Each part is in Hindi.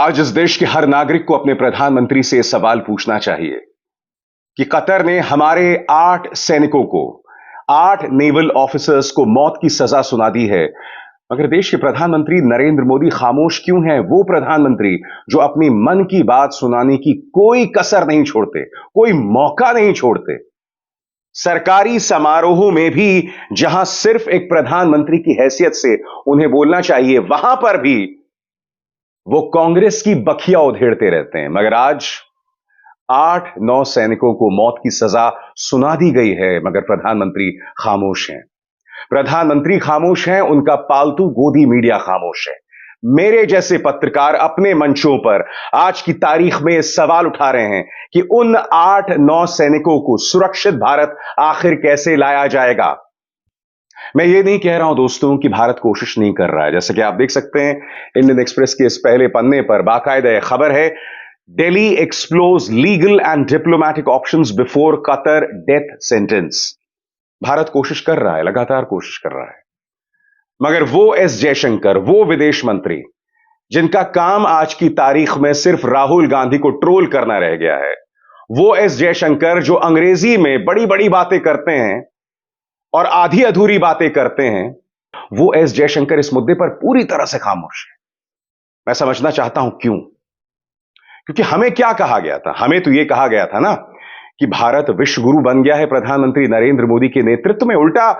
आज इस देश के हर नागरिक को अपने प्रधानमंत्री से सवाल पूछना चाहिए कि कतर ने हमारे 8 सैनिकों को, 8 नेवल ऑफिसर्स को मौत की सजा सुना दी है, मगर देश के प्रधानमंत्री नरेंद्र मोदी खामोश क्यों हैं? वो प्रधानमंत्री जो अपनी मन की बात सुनाने की कोई कसर नहीं छोड़ते, कोई मौका नहीं छोड़ते। सरकारी समारोहों में भी जहां सिर्फ एक प्रधानमंत्री की हैसियत से उन्हें बोलना चाहिए, वहां पर भी वो कांग्रेस की बखिया उधेड़ते रहते हैं। मगर आज 8-9 सैनिकों को मौत की सजा सुना दी गई है, मगर प्रधानमंत्री खामोश हैं। प्रधानमंत्री खामोश हैं, उनका पालतू गोदी मीडिया खामोश है। मेरे जैसे पत्रकार अपने मंचों पर आज की तारीख में सवाल उठा रहे हैं कि उन 8-9 सैनिकों को सुरक्षित भारत आखिर कैसे लाया जाएगा। मैं ये नहीं कह रहा हूं दोस्तों कि भारत कोशिश नहीं कर रहा है। जैसे कि आप देख सकते हैं, इंडियन एक्सप्रेस के इस पहले पन्ने पर बाकायदा खबर है, Delhi explores legal and diplomatic options before Qatar death sentence. Bharat कोशिश कर रहा है, लगातार कोशिश कर रहा है, मगर वो एस जयशंकर, वो विदेश मंत्री जिनका काम आज की तारीख में सिर्फ राहुल गांधी को ट्रोल करना रह गया है, वो एस जयशंकर जो अंग्रेजी में बड़ी बड़ी बातें करते हैं और आधी अधूरी बातें करते हैं, वो एस जयशंकर इस मुद्दे पर पूरी तरह से खामोश है। मैं समझना चाहता हूं क्यों? क्योंकि हमें क्या कहा गया था? हमें तो यह कहा गया था ना कि भारत विश्व गुरु बन गया है प्रधानमंत्री नरेंद्र मोदी के नेतृत्व में। उल्टा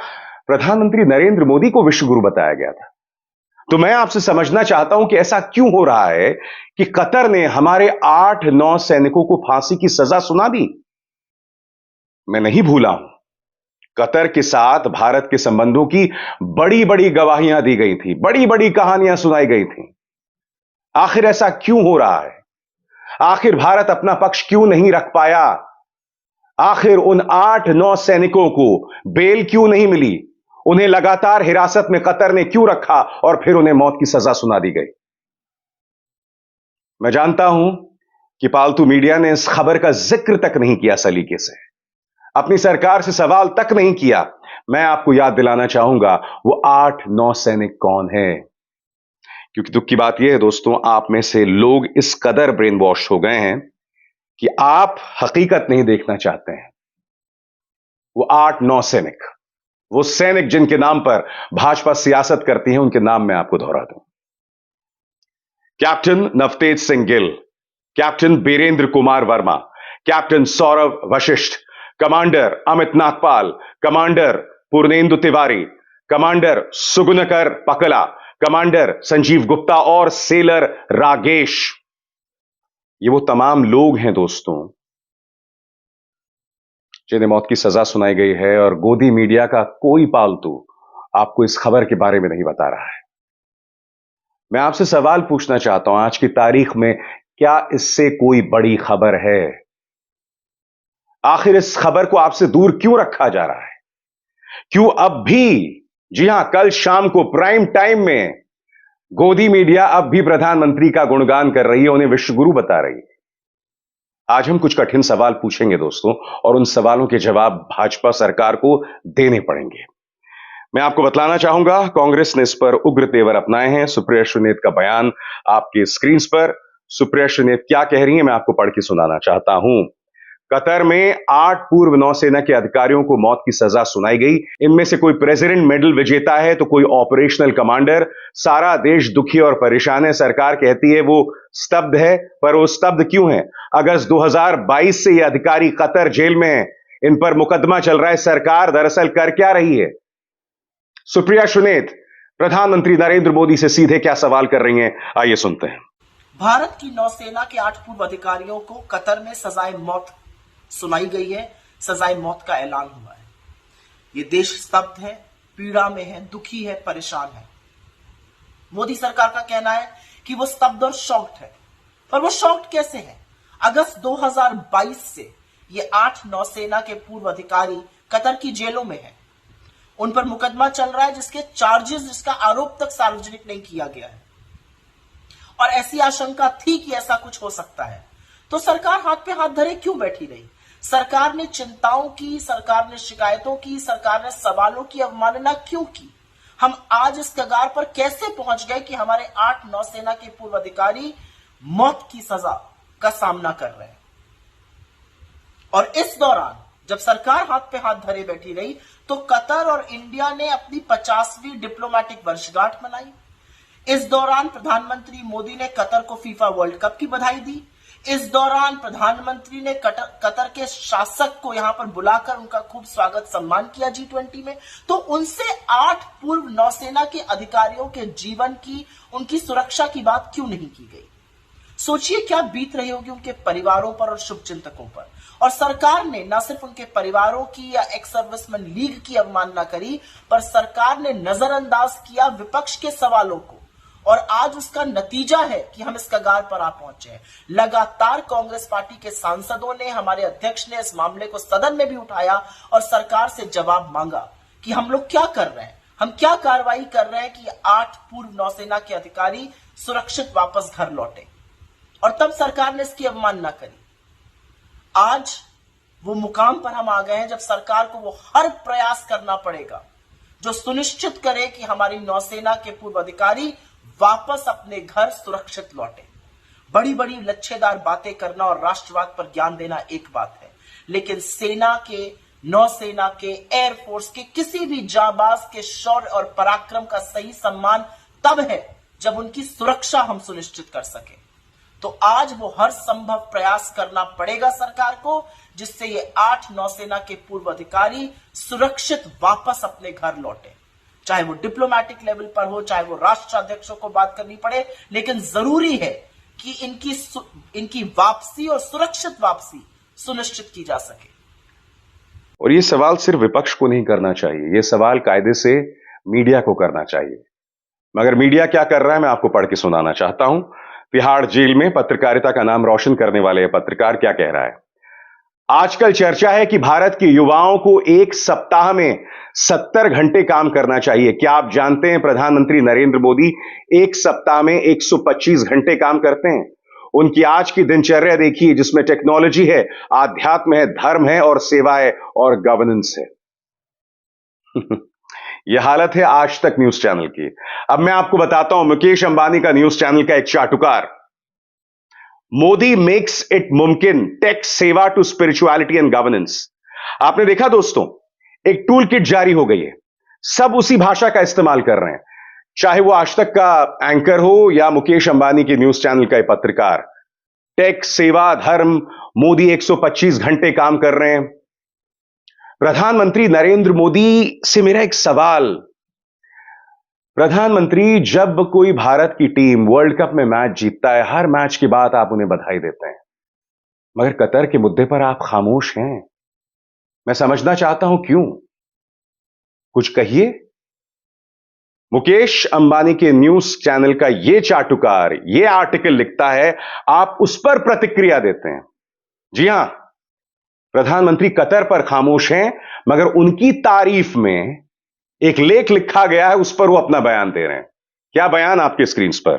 प्रधानमंत्री नरेंद्र मोदी को विश्व गुरु बताया गया था। तो मैं आपसे समझना चाहता हूं कि ऐसा क्यों हो रहा है कि कतर ने हमारे 8-9 सैनिकों को फांसी की सजा सुना दी। मैं नहीं भूला हूं, कतर के साथ भारत के संबंधों की बड़ी बड़ी गवाहियां दी गई थी, बड़ी बड़ी कहानियां सुनाई गई थी। आखिर ऐसा क्यों हो रहा है? आखिर भारत अपना पक्ष क्यों नहीं रख पाया? आखिर उन 8-9 सैनिकों को बेल क्यों नहीं मिली? उन्हें लगातार हिरासत में कतर ने क्यों रखा और फिर उन्हें मौत की सजा सुना दी गई? मैं जानता हूं कि पालतू मीडिया ने इस खबर का जिक्र तक नहीं किया सलीके से, अपनी सरकार से सवाल तक नहीं किया। मैं आपको याद दिलाना चाहूंगा वो 8-9 सैनिक कौन है, क्योंकि दुख की बात यह है दोस्तों, आप में से लोग इस कदर ब्रेन वॉश हो गए हैं कि आप हकीकत नहीं देखना चाहते हैं। वो 8-9 सैनिक, वो सैनिक जिनके नाम पर भाजपा सियासत करती है, उनके नाम मैं आपको दोहरा दूं। Captain Navtej Singh Gill, captain Birendra Kumar Verma, captain Saurabh Vashishth, commander Amit Nagpal, commander Purnendu Tiwari, commander Sugunakar Pakala, commander Sanjeev Gupta और सेलर रागेश। ये वो तमाम लोग हैं दोस्तों जिन्हें मौत की सजा सुनाई गई है, और गोदी मीडिया का कोई पालतू आपको इस खबर के बारे में नहीं बता रहा है। मैं आपसे सवाल पूछना चाहता हूं, आज की तारीख में क्या इससे कोई बड़ी खबर है? आखिर इस खबर को आपसे दूर क्यों रखा जा रहा है? क्यों अब भी, जी हां, कल शाम को प्राइम टाइम में गोदी मीडिया अब भी प्रधानमंत्री का गुणगान कर रही है, उन्हें विश्व गुरु बता रही है। आज हम कुछ कठिन सवाल पूछेंगे दोस्तों, और उन सवालों के जवाब भाजपा सरकार को देने पड़ेंगे। मैं आपको बतलाना चाहूंगा, कांग्रेस ने इस पर उग्र तेवर अपनाए हैं। सुप्रिया सुलेत का बयान आपके स्क्रीन पर। सुप्रिया सुलेत क्या कह रही हैं, मैं आपको पढ़ के सुनाना चाहता हूं। कतर में 8 पूर्व नौसेना के अधिकारियों को मौत की सजा सुनाई गई। इनमें से कोई प्रेसिडेंट मेडल विजेता है तो कोई ऑपरेशनल कमांडर। सारा देश दुखी और परेशान है। सरकार कहती है वो स्तब्ध है, पर वो स्तब्ध क्यों है? अगस्त 2022 से ये अधिकारी कतर जेल में है, इन पर मुकदमा चल रहा है। सरकार दरअसल कर क्या रही है? सुप्रिया सुलेत प्रधानमंत्री नरेंद्र मोदी से सीधे क्या सवाल कर रही हैं, आइए सुनते हैं। भारत की नौसेना के 8 पूर्व अधिकारियों को कतर में सजाए मौत सुनाई गई है। सजाए मौत का ऐलान हुआ है। ये देश स्तब्ध है, पीड़ा में है, दुखी है, परेशान है। मोदी सरकार का कहना है कि वो स्तब्ध और शॉक्ड है, पर वो शॉक्ड कैसे है? अगस्त 2022 से ये 8 नौसेना के पूर्व अधिकारी कतर की जेलों में हैं। उन पर मुकदमा चल रहा है जिसके चार्जेस, जिसका आरोप तक सार्वजनिक नहीं किया गया है, और ऐसी आशंका थी कि ऐसा कुछ हो सकता है। तो सरकार हाथ पे हाथ धरे क्यों बैठी रही? सरकार ने चिंताओं की, सरकार ने शिकायतों की, सरकार ने सवालों की अवमानना क्यों की? हम आज इस कगार पर कैसे पहुंच गए कि हमारे 8 नौसेना के पूर्व अधिकारी मौत की सजा का सामना कर रहे हैं। और इस दौरान जब सरकार हाथ पे हाथ धरे बैठी रही तो कतर और इंडिया ने अपनी 50वीं डिप्लोमेटिक वर्षगांठ मनाई। इस दौरान प्रधानमंत्री मोदी ने कतर को फीफा वर्ल्ड कप की बधाई दी। इस दौरान प्रधानमंत्री ने कतर के शासक को यहां पर बुलाकर उनका खूब स्वागत सम्मान किया G20 में। तो उनसे 8 पूर्व नौसेना के अधिकारियों के जीवन की, उनकी सुरक्षा की बात क्यों नहीं की गई? सोचिए क्या बीत रही होगी उनके परिवारों पर और शुभचिंतकों पर। और सरकार ने न सिर्फ उनके परिवारों की या एक्स सर्विसमैन लीग की अवमानना करी, पर सरकार ने नजरअंदाज किया विपक्ष के सवालों को। और आज उसका नतीजा है कि हम इस कगार पर आ पहुंचे हैं। लगातार कांग्रेस पार्टी के सांसदों ने, हमारे अध्यक्ष ने इस मामले को सदन में भी उठाया और सरकार से जवाब मांगा कि हम लोग क्या कर रहे हैं, हम क्या कार्रवाई कर रहे हैं कि 8 पूर्व नौसेना के अधिकारी सुरक्षित वापस घर लौटे। और तब सरकार ने इसकी अवमानना करी। आज वो मुकाम पर हम आ गए हैं जब सरकार को वो हर प्रयास करना पड़ेगा जो सुनिश्चित करे कि हमारी नौसेना के पूर्व अधिकारी वापस अपने घर सुरक्षित लौटे। बड़ी बड़ी लच्छेदार बातें करना और राष्ट्रवाद पर ज्ञान देना एक बात है, लेकिन सेना के, नौसेना के, एयरफोर्स के किसी भी जाबाज के शौर्य और पराक्रम का सही सम्मान तब है जब उनकी सुरक्षा हम सुनिश्चित कर सके। तो आज वो हर संभव प्रयास करना पड़ेगा सरकार को जिससे ये 8 नौसेना के पूर्व अधिकारी सुरक्षित वापस अपने घर लौटे। चाहे वो डिप्लोमेटिक लेवल पर हो, चाहे वो राष्ट्राध्यक्षों को बात करनी पड़े, लेकिन जरूरी है कि इनकी वापसी और सुरक्षित वापसी सुनिश्चित की जा सके। और ये सवाल सिर्फ विपक्ष को नहीं करना चाहिए, ये सवाल कायदे से मीडिया को करना चाहिए। मगर मीडिया क्या कर रहा है मैं आपको पढ़ के सुनाना चाहता हूं। तिहाड़ जेल में पत्रकारिता का नाम रोशन करने वाले पत्रकार क्या कह रहा है। आजकल चर्चा है कि भारत के युवाओं को एक सप्ताह में 70 घंटे काम करना चाहिए। क्या आप जानते हैं प्रधानमंत्री नरेंद्र मोदी एक सप्ताह में 125 घंटे काम करते हैं। उनकी आज की दिनचर्या देखिए जिसमें टेक्नोलॉजी है, आध्यात्म है, धर्म है और सेवा है और गवर्नेंस है। यह हालत है आज तक न्यूज चैनल की। अब मैं आपको बताता हूं मुकेश अंबानी का न्यूज चैनल का एक चाटुकार। मोदी मेक्स इट मुमकिन, टेक सेवा टू स्पिरिचुअलिटी एंड गवर्नेंस। आपने देखा दोस्तों, एक टूल किट जारी हो गई है, सब उसी भाषा का इस्तेमाल कर रहे हैं, चाहे वो आज तक का एंकर हो या मुकेश अंबानी के न्यूज चैनल का पत्रकार। टेक, सेवा, धर्म, मोदी 125 घंटे काम कर रहे हैं। प्रधानमंत्री नरेंद्र मोदी से मेरा एक सवाल, प्रधानमंत्री जब कोई भारत की टीम वर्ल्ड कप में मैच जीतता है, हर मैच के बाद आप उन्हें बधाई देते हैं, मगर कतर के मुद्दे पर आप खामोश हैं। मैं समझना चाहता हूं क्यों, कुछ कहिए। मुकेश अंबानी के न्यूज चैनल का यह चाटुकार यह आर्टिकल लिखता है, आप उस पर प्रतिक्रिया देते हैं। जी हां, प्रधानमंत्री कतर पर खामोश हैं, मगर उनकी तारीफ में एक लेख लिखा गया है, उस पर वो अपना बयान दे रहे हैं। क्या बयान आपके स्क्रीन पर।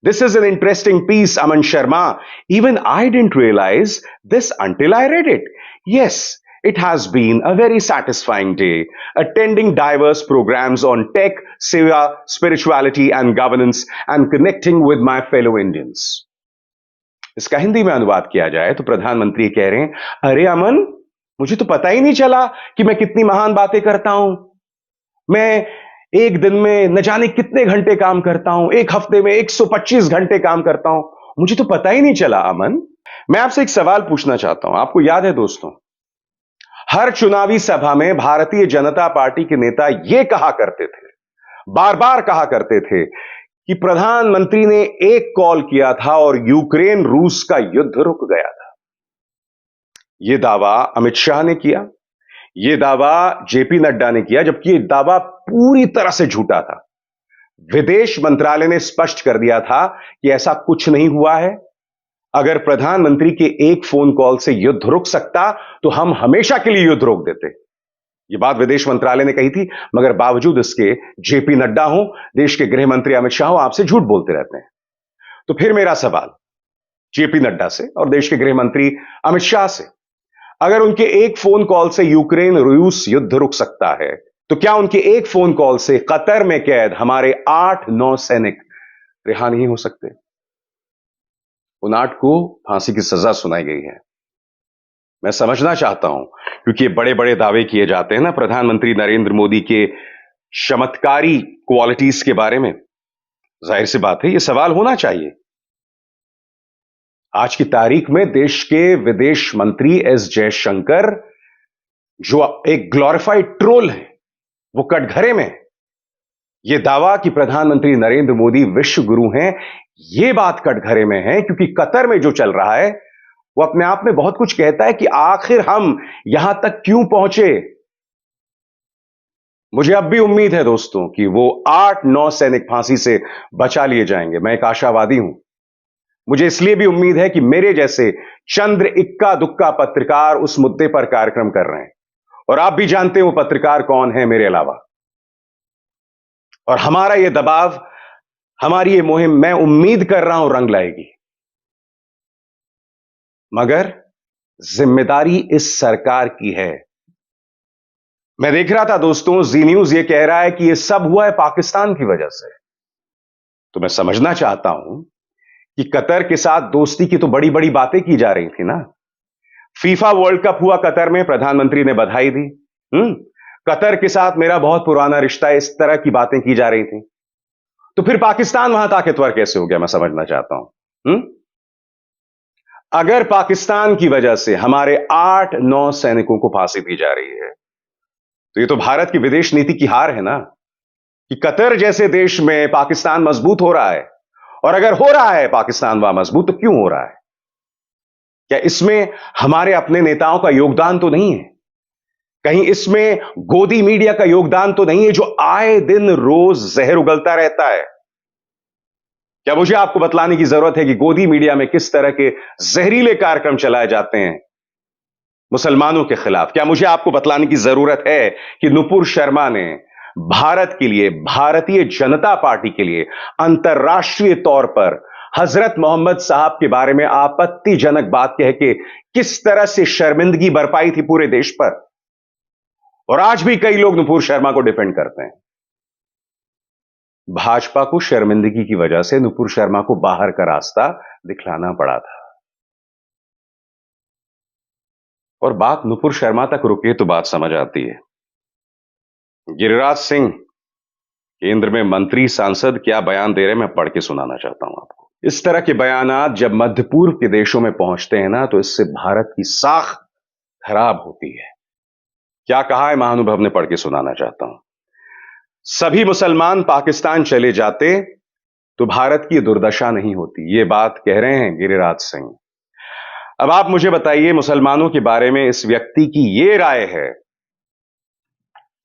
This is an interesting piece, Aman Sharma. Even I didn't realise this until I read it. Yes, it has been a very satisfying day attending diverse programs on tech, seva, spirituality and governance and connecting with my fellow Indians. इसका हिंदी में अनुवाद किया जाए तो प्रधानमंत्री कह रहे हैं, अरे अमन, मुझे तो पता ही नहीं चला कि मैं कितनी महान बातें करता हूं। मैं एक दिन में न जाने कितने घंटे काम करता हूं, एक हफ्ते में 125 घंटे काम करता हूं, मुझे तो पता ही नहीं चला। अमन, मैं आपसे एक सवाल पूछना चाहता हूं। आपको याद है दोस्तों, हर चुनावी सभा में भारतीय जनता पार्टी के नेता यह कहा करते थे, बार बार कहा करते थे कि प्रधानमंत्री ने एक कॉल किया था और यूक्रेन रूस का युद्ध रुक गया था। यह दावा अमित शाह ने किया, यह दावा जेपी नड्डा ने किया, जबकि यह दावा पूरी तरह से झूठा था। विदेश मंत्रालय ने स्पष्ट कर दिया था कि ऐसा कुछ नहीं हुआ है। अगर प्रधानमंत्री के एक फोन कॉल से युद्ध रुक सकता तो हम हमेशा के लिए युद्ध रोक देते। यह बात विदेश मंत्रालय ने कही थी, मगर बावजूद इसके जेपी नड्डा हो, देश के गृह मंत्री अमित शाह हो, आपसे झूठ बोलते रहते हैं। तो फिर मेरा सवाल जेपी नड्डा से और देश के गृह मंत्री अमित शाह से, अगर उनके एक फोन कॉल से यूक्रेन रूस युद्ध रुक सकता है, तो क्या उनके एक फोन कॉल से कतर में कैद हमारे 8 नौसैनिक रिहा नहीं हो सकते? उन 8 को फांसी की सजा सुनाई गई है। मैं समझना चाहता हूं, क्योंकि ये बड़े बड़े दावे किए जाते हैं ना प्रधानमंत्री नरेंद्र मोदी के चमत्कारी क्वालिटीज के बारे में। जाहिर सी बात है, यह सवाल होना चाहिए। आज की तारीख में देश के विदेश मंत्री एस जयशंकर, जो एक ग्लोरिफाइड ट्रोल है, वो कटघरे में यह दावा कि प्रधानमंत्री नरेंद्र मोदी विश्व गुरु हैं, यह बात कटघरे में है क्योंकि कतर में जो चल रहा है वो अपने आप में बहुत कुछ कहता है कि आखिर हम यहां तक क्यों पहुंचे। मुझे अब भी उम्मीद है दोस्तों कि वो 8-9 सैनिक फांसी से बचा लिए जाएंगे। मैं एक आशावादी हूं। मुझे इसलिए भी उम्मीद है कि मेरे जैसे चंद्र इक्का दुक्का पत्रकार उस मुद्दे पर कार्यक्रम कर रहे हैं, और आप भी जानते हैं वो पत्रकार कौन है मेरे अलावा। और हमारा ये दबाव, हमारी ये मुहिम, मैं उम्मीद कर रहा हूं रंग लाएगी। मगर जिम्मेदारी इस सरकार की है। मैं देख रहा था दोस्तों, जी न्यूज ये कह रहा है कि ये सब हुआ है पाकिस्तान की वजह से। तो मैं समझना चाहता हूं कि कतर के साथ दोस्ती की तो बड़ी बड़ी बातें की जा रही थी ना। फीफा वर्ल्ड कप हुआ कतर में, प्रधानमंत्री ने बधाई दी। कतर के साथ मेरा बहुत पुराना रिश्ता है, इस तरह की बातें की जा रही थी। तो फिर पाकिस्तान वहां ताकतवर कैसे हो गया, मैं समझना चाहता हूं। अगर पाकिस्तान की वजह से हमारे 8-9 सैनिकों को फांसी दी जा रही है, तो ये तो भारत की विदेश नीति की हार है ना, कि कतर जैसे देश में पाकिस्तान मजबूत हो रहा है। और अगर हो रहा है पाकिस्तान वहां मजबूत, तो क्यों हो रहा है? क्या इसमें हमारे अपने नेताओं का योगदान तो नहीं है? कहीं इसमें गोदी मीडिया का योगदान तो नहीं है, जो आए दिन रोज जहर उगलता रहता है? क्या मुझे आपको बतलाने की जरूरत है कि गोदी मीडिया में किस तरह के जहरीले कार्यक्रम चलाए जाते हैं मुसलमानों के खिलाफ? क्या मुझे आपको बतलाने की जरूरत है कि नुपुर शर्मा ने भारत के लिए, भारतीय जनता पार्टी के लिए अंतर्राष्ट्रीय तौर पर हजरत मोहम्मद साहब के बारे में आपत्तिजनक बात कह के किस तरह से शर्मिंदगी बरपाई थी पूरे देश पर? और आज भी कई लोग नुपुर शर्मा को डिफेंड करते हैं। भाजपा को शर्मिंदगी की वजह से नुपुर शर्मा को बाहर का रास्ता दिखलाना पड़ा था। और बात नुपुर शर्मा तक रुके तो बात समझ आती है। गिरिराज सिंह केंद्र में मंत्री सांसद क्या बयान दे रहे हैं, मैं पढ़ के सुनाना चाहता हूं आपको। इस तरह के बयानात जब मध्य पूर्व के देशों में पहुंचते हैं ना, तो इससे भारत की साख खराब होती है। क्या कहा है महानुभव ने, पढ़ के सुनाना चाहता हूं। सभी मुसलमान पाकिस्तान चले जाते तो भारत की दुर्दशा नहीं होती, यह बात कह रहे हैं गिरिराज सिंह। अब आप मुझे बताइए, मुसलमानों के बारे में इस व्यक्ति की यह राय है,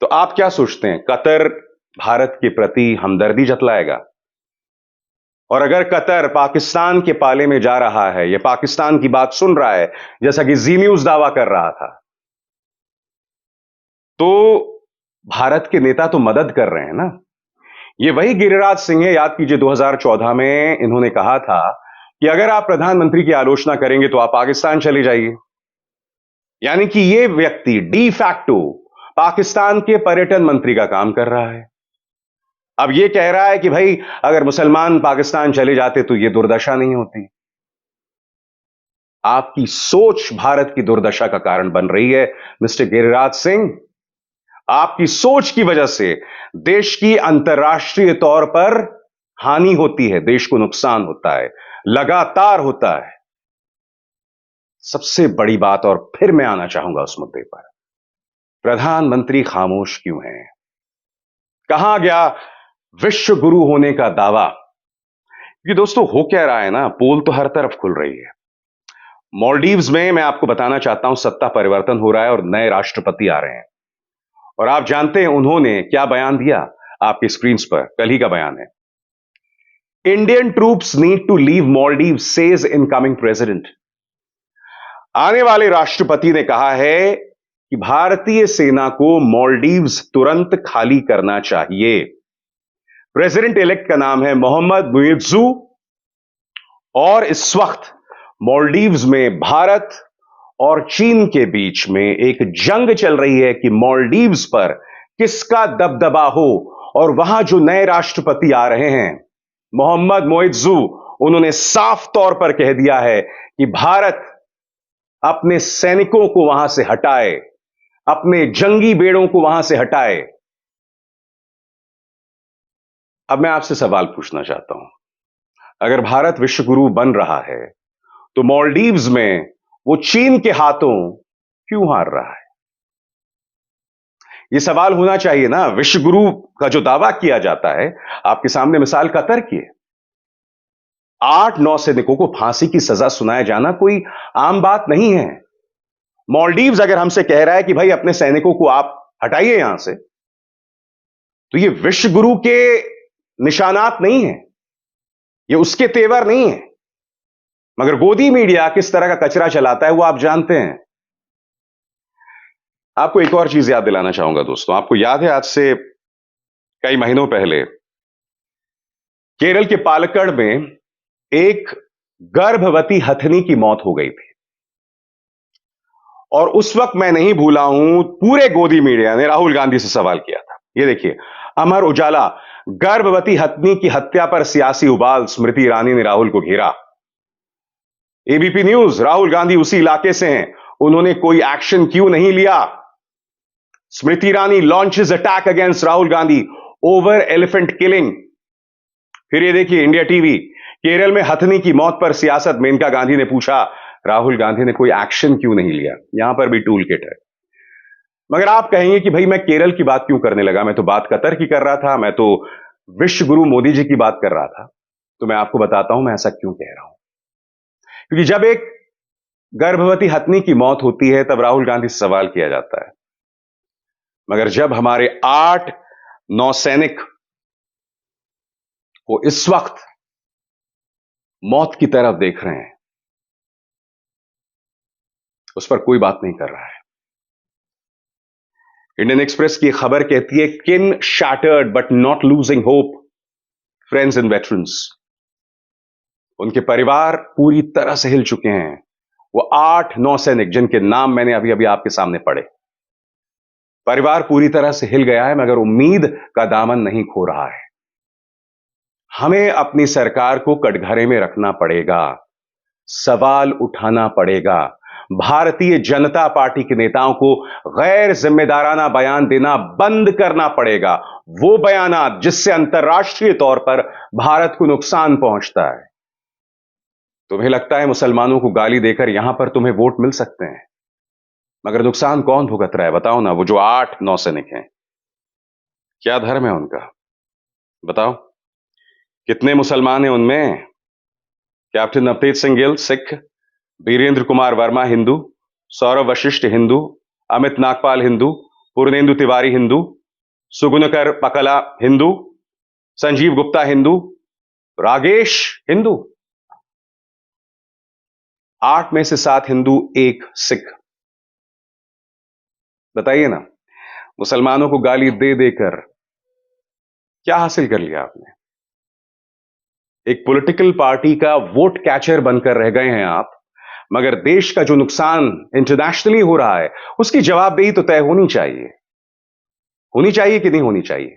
तो आप क्या सोचते हैं? कतर भारत के प्रति हमदर्दी जतलाएगा? और अगर कतर पाकिस्तान के पाले में जा रहा है, या पाकिस्तान की बात सुन रहा है, जैसा कि जी न्यूज दावा कर रहा था, तो भारत के नेता तो मदद कर रहे हैं ना। ये वही गिरिराज सिंह है, याद कीजिए 2014 में इन्होंने कहा था कि अगर आप प्रधानमंत्री की आलोचना करेंगे तो आप पाकिस्तान चले जाइए। यानी कि ये व्यक्ति डी फैक्टो पाकिस्तान के पर्यटन मंत्री का काम कर रहा है। अब ये कह रहा है कि भाई अगर मुसलमान पाकिस्तान चले जाते तो ये दुर्दशा नहीं होती। आपकी सोच भारत की दुर्दशा का कारण बन रही है मिस्टर गिरिराज सिंह। आपकी सोच की वजह से देश की अंतर्राष्ट्रीय तौर पर हानि होती है, देश को नुकसान होता है, लगातार होता है। सबसे बड़ी बात, और फिर मैं आना चाहूंगा उस मुद्दे पर, प्रधानमंत्री खामोश क्यों हैं? कहां गया विश्व गुरु होने का दावा? क्योंकि दोस्तों हो क्या रहा है ना, पोल तो हर तरफ खुल रही है। मालदीव्स में मैं आपको बताना चाहता हूं सत्ता परिवर्तन हो रहा है और नए राष्ट्रपति आ रहे हैं। और आप जानते हैं उन्होंने क्या बयान दिया? आपकी स्क्रीन पर कल ही का बयान है। Indian troops need to leave Maldives, says incoming president. आने वाले राष्ट्रपति ने कहा है कि भारतीय सेना को मालदीव्स तुरंत खाली करना चाहिए। प्रेसिडेंट इलेक्ट का नाम है मोहम्मद मुइज्जू, और इस वक्त मालदीव्स में भारत और चीन के बीच में एक जंग चल रही है कि मालदीव्स पर किसका दबदबा हो। और वहां जो नए राष्ट्रपति आ रहे हैं मोहम्मद मुइज्जू, उन्होंने साफ तौर पर कह दिया है कि भारत अपने सैनिकों को वहां से हटाए, अपने जंगी बेड़ों को वहां से हटाए। अब मैं आपसे सवाल पूछना चाहता हूं, अगर भारत विश्व गुरु बन रहा है तो मालदीव्स में वो चीन के हाथों क्यों हार रहा है? यह सवाल होना चाहिए ना। विश्व गुरु का जो दावा किया जाता है, आपके सामने मिसाल कतर की है। 8-9 सैनिकों को फांसी की सजा सुनाया जाना कोई आम बात नहीं है। मालदीव्स अगर हमसे कह रहा है कि भाई अपने सैनिकों को आप हटाइए यहां से, तो यह विश्व गुरु के निशानात नहीं है, यह उसके तेवर नहीं है। मगर गोदी मीडिया किस तरह का कचरा चलाता है वो आप जानते हैं। आपको एक और चीज याद दिलाना चाहूंगा दोस्तों। आपको याद है आज से कई महीनों पहले केरल के पालक्कड़ में एक गर्भवती हथनी की मौत हो गई थी, और उस वक्त मैं नहीं भूला हूं, पूरे गोदी मीडिया ने राहुल गांधी से सवाल किया था। यह देखिए, अमर उजाला, गर्भवती हथनी की हत्या पर सियासी उबाल, स्मृति ईरानी ने राहुल को घेरा। एबीपी न्यूज, राहुल गांधी उसी इलाके से हैं, उन्होंने कोई एक्शन क्यों नहीं लिया? Smriti Irani launches attack against Rahul Gandhi over elephant killing. फिर ये देखिए इंडिया टीवी, केरल में हथनी की मौत पर सियासत, मेनका गांधी ने पूछा राहुल गांधी ने कोई एक्शन क्यों नहीं लिया? यहां पर भी टूल किट है। मगर आप कहेंगे कि भाई मैं केरल की बात क्यों करने लगा, मैं तो बात कतर की कर रहा था, मैं तो विश्व गुरु मोदी जी की बात कर रहा था। तो मैं आपको बताता हूं मैं ऐसा क्यों कह रहा हूं। क्योंकि जब एक गर्भवती हथनी की मौत होती है तब राहुल गांधी से सवाल किया जाता है, मगर जब हमारे 8-9 सैनिक को इस वक्त मौत की तरफ देख रहे हैं, उस पर कोई बात नहीं कर रहा है। इंडियन एक्सप्रेस की खबर कहती है, किन shattered but not losing hope, friends and veterans. उनके परिवार पूरी तरह से हिल चुके हैं। वो 8-9 सैनिक जिनके नाम मैंने अभी अभी आपके सामने पढ़े, परिवार पूरी तरह से हिल गया है, मगर उम्मीद का दामन नहीं खो रहा है। हमें अपनी सरकार को कटघरे में रखना पड़ेगा, सवाल उठाना पड़ेगा। भारतीय जनता पार्टी के नेताओं को गैर जिम्मेदाराना बयान देना बंद करना पड़ेगा, वो बयानात जिससे अंतर्राष्ट्रीय तौर पर भारत को नुकसान पहुंचता है। तुम्हें लगता है मुसलमानों को गाली देकर यहां पर तुम्हें वोट मिल सकते हैं, मगर नुकसान कौन भुगत रहा है बताओ ना? वो जो 8-9 सैनिक हैं, क्या धर्म है उनका बताओ? कितने मुसलमान हैं उनमें? कैप्टन नवतेज सिंह गिल सिख, वीरेंद्र कुमार वर्मा हिंदू, सौरभ वशिष्ठ हिंदू, अमित नागपाल हिंदू, पूर्णेंदु तिवारी हिंदू, सुगुनकर पकला हिंदू, संजीव गुप्ता हिंदू, रागेश हिंदू। 8 में से 7 हिंदू, 1 सिख। बताइए ना, मुसलमानों को गाली दे देकर क्या हासिल कर लिया आपने? एक पॉलिटिकल पार्टी का वोट कैचर बनकर रह गए हैं आप, मगर देश का जो नुकसान इंटरनेशनली हो रहा है उसकी जवाबदेही तो तय होनी चाहिए। होनी चाहिए कि नहीं होनी चाहिए?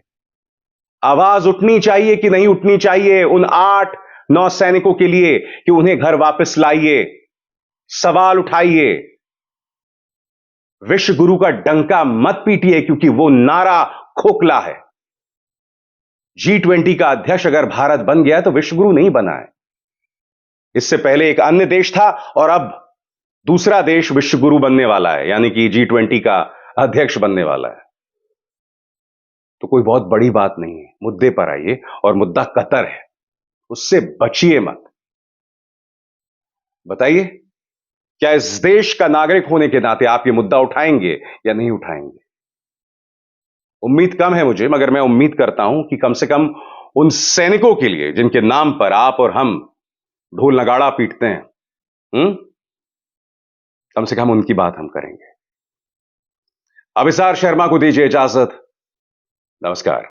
आवाज उठनी चाहिए कि नहीं उठनी चाहिए उन 8-9 सैनिकों के लिए कि उन्हें घर वापस लाइए, सवाल उठाइए। विश्व गुरु का डंका मत पीटिए, क्योंकि वो नारा खोखला है। G20 का अध्यक्ष अगर भारत बन गया तो विश्व गुरु नहीं बना है। इससे पहले एक अन्य देश था और अब दूसरा देश विश्व गुरु बनने वाला है, यानी कि G20 का अध्यक्ष बनने वाला है। तो कोई बहुत बड़ी बात नहीं है। मुद्दे पर आइए, और मुद्दा कतर है, उससे बचिए मत। बताइए, क्या इस देश का नागरिक होने के नाते आप ये मुद्दा उठाएंगे या नहीं उठाएंगे? उम्मीद कम है मुझे, मगर मैं उम्मीद करता हूं कि कम से कम उन सैनिकों के लिए जिनके नाम पर आप और हम ढोल नगाड़ा पीटते हैं, कम से कम उनकी बात हम करेंगे। अभिसार शर्मा को दीजिए इजाजत। नमस्कार।